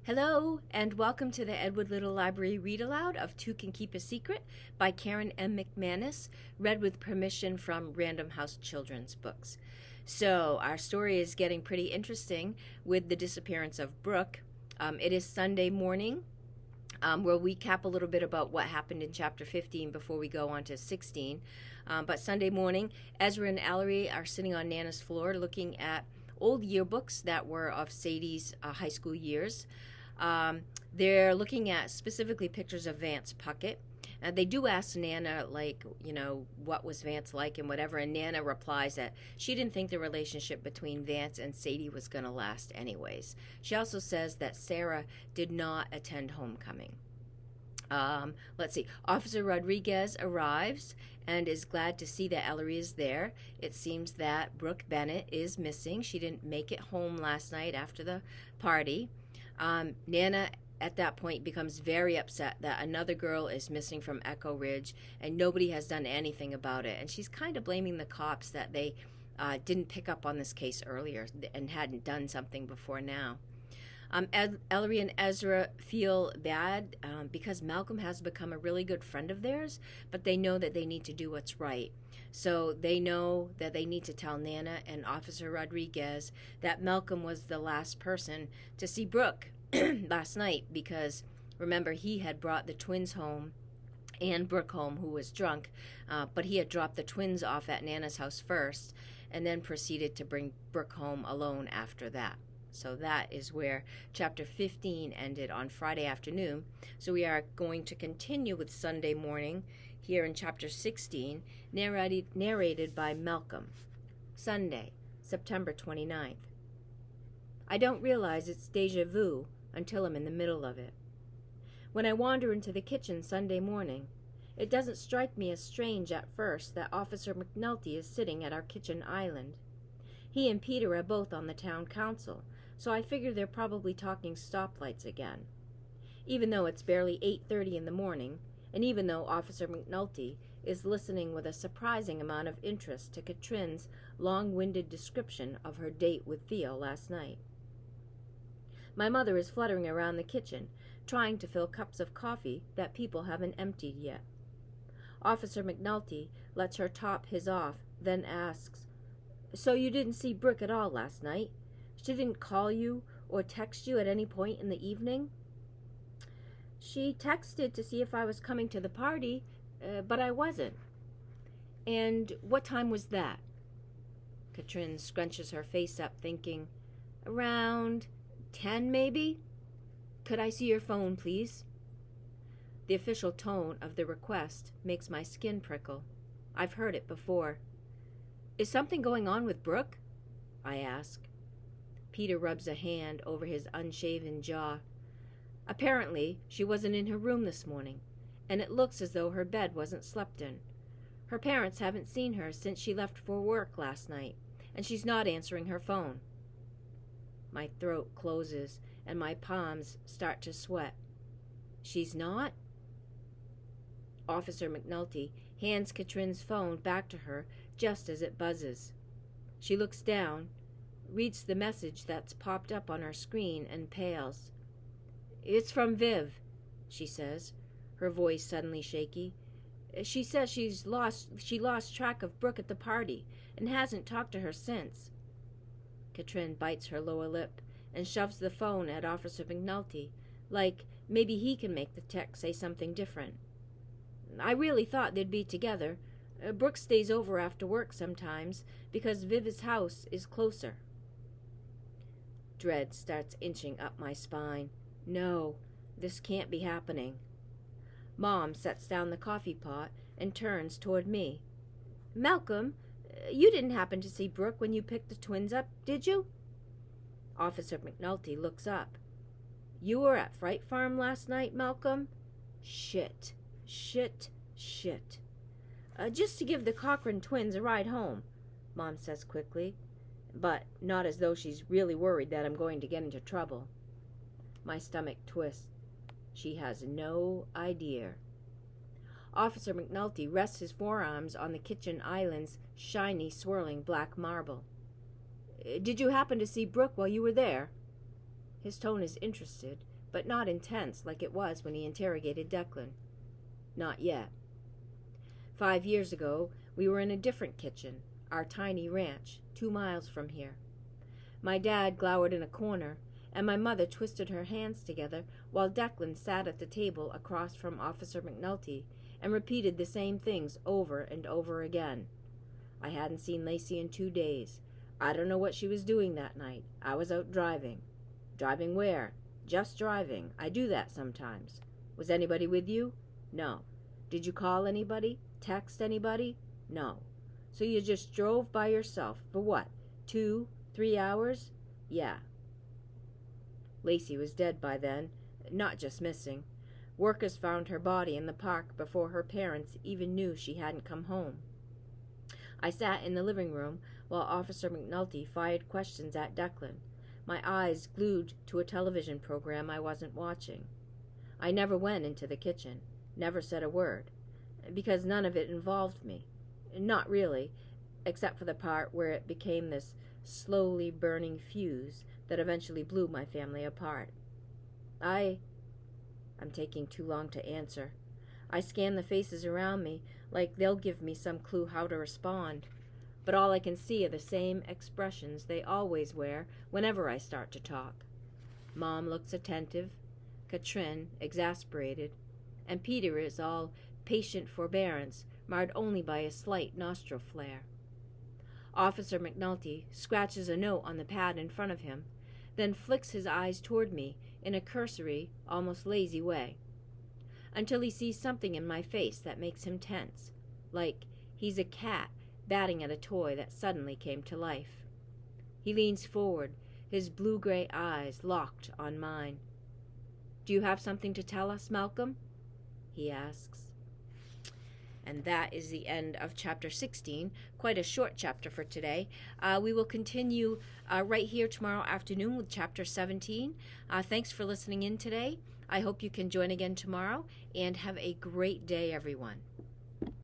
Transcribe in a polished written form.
Hello, and welcome to the Edward Little Library Read Aloud of Two Can Keep a Secret by Karen M. McManus, read with permission from Random House Children's Books. So, our story is getting pretty interesting with the disappearance of Brooke. It is Sunday morning. We'll recap a little bit about what happened in chapter 15 before we go on to 16. But Sunday morning, Ezra and Ellery are sitting on Nana's floor looking at old yearbooks that were of Sadie's high school years. They're looking at specifically pictures of Vance Puckett. They do ask Nana, what was Vance like and whatever, and Nana replies that she didn't think the relationship between Vance and Sadie was going to last anyways. She also says that Sarah did not attend homecoming. Let's see. Officer Rodriguez arrives and is glad to see that Ellery is there. It seems that Brooke Bennett is missing. She didn't make it home last night after the party. Nana at that point becomes very upset that another girl is missing from Echo Ridge and nobody has done anything about it. And she's kind of blaming the cops that they didn't pick up on this case earlier and hadn't done something before now. Ellery and Ezra feel bad because Malcolm has become a really good friend of theirs, but they know that they need to do what's right. So they know that they need to tell Nana and Officer Rodriguez that Malcolm was the last person to see Brooke last night because, remember, he had brought the twins home and Brooke home, who was drunk, but he had dropped the twins off at Nana's house first and then proceeded to bring Brooke home alone after that. So that is where chapter 15 ended on Friday afternoon. So we are going to continue with Sunday morning here in chapter 16, narrated by Malcolm. Sunday, September 29th. I don't realize it's déjà vu until I'm in the middle of it. When I wander into the kitchen Sunday morning, it doesn't strike me as strange at first that Officer McNulty is sitting at our kitchen island. He and Peter are both on the town council, so I figure they're probably talking stoplights again. Even though it's barely 8:30 in the morning, and even though Officer McNulty is listening with a surprising amount of interest to Katrin's long-winded description of her date with Theo last night. My mother is fluttering around the kitchen, trying to fill cups of coffee that people haven't emptied yet. Officer McNulty lets her top his off, then asks, "So you didn't see Brooke at all last night? She didn't call you or text you at any point in the evening?" "She texted to see if I was coming to the party, but I wasn't." "And what time was that?" Katrin scrunches her face up, thinking, "Around 10, maybe? Could I see your phone, please?" The official tone of the request makes my skin prickle. I've heard it before. "Is something going on with Brooke?" I ask. Peter rubs a hand over his unshaven jaw. "Apparently, she wasn't in her room this morning, and it looks as though her bed wasn't slept in. Her parents haven't seen her since she left for work last night, and she's not answering her phone." My throat closes, and my palms start to sweat. "She's not?" Officer McNulty hands Katrin's phone back to her just as it buzzes. She looks down, reads the message that's popped up on her screen, and pales. "It's from Viv," she says, her voice suddenly shaky. "She says she lost track of Brooke at the party and hasn't talked to her since." Katrin bites her lower lip and shoves the phone at Officer McNulty, like maybe he can make the text say something different. "I really thought they'd be together. Brooke stays over after work sometimes because Viv's house is closer." Dread starts inching up my spine. No, this can't be happening. Mom sets down the coffee pot and turns toward me. "Malcolm, you didn't happen to see Brooke when you picked the twins up, did you?" Officer McNulty looks up. "You were at Fright Farm last night, Malcolm?" Shit. Just to give the Cochran twins a ride home," Mom says quickly, but not as though she's really worried that I'm going to get into trouble. My stomach twists. She has no idea. Officer McNulty rests his forearms on the kitchen island's shiny, swirling black marble. "Did you happen to see Brooke while you were there?" His tone is interested, but not intense like it was when he interrogated Declan. Not yet. 5 years ago, we were in a different kitchen, our tiny ranch, 2 miles from here. My dad glowered in a corner, and my mother twisted her hands together while Declan sat at the table across from Officer McNulty and repeated the same things over and over again. I hadn't seen Lacey in 2 days. I don't know what she was doing that night. I was out driving. Driving where? Just driving. I do that sometimes. Was anybody with you? No. Did you call anybody? Text anybody? No. So you just drove by yourself for what? 2, 3 hours? Yeah. Lacey was dead by then, not just missing. Workers found her body in the park before her parents even knew she hadn't come home. I sat in the living room while Officer McNulty fired questions at Declan, my eyes glued to a television program I wasn't watching. I never went into the kitchen, never said a word, because none of it involved me. Not really, except for the part where it became this slowly burning fuse that eventually blew my family apart. I'm taking too long to answer. I scan the faces around me like they'll give me some clue how to respond. But all I can see are the same expressions they always wear whenever I start to talk. Mom looks attentive, Katrin exasperated, and Peter is all patient forbearance, marred only by a slight nostril flare. Officer McNulty scratches a note on the pad in front of him, then flicks his eyes toward me in a cursory, almost lazy way, until he sees something in my face that makes him tense, like he's a cat batting at a toy that suddenly came to life. He leans forward, his blue-gray eyes locked on mine. "Do you have something to tell us, Malcolm?" he asks. And that is the end of Chapter 16, quite a short chapter for today. We will continue right here tomorrow afternoon with Chapter 17. Thanks for listening in today. I hope you can join again tomorrow, and have a great day, everyone.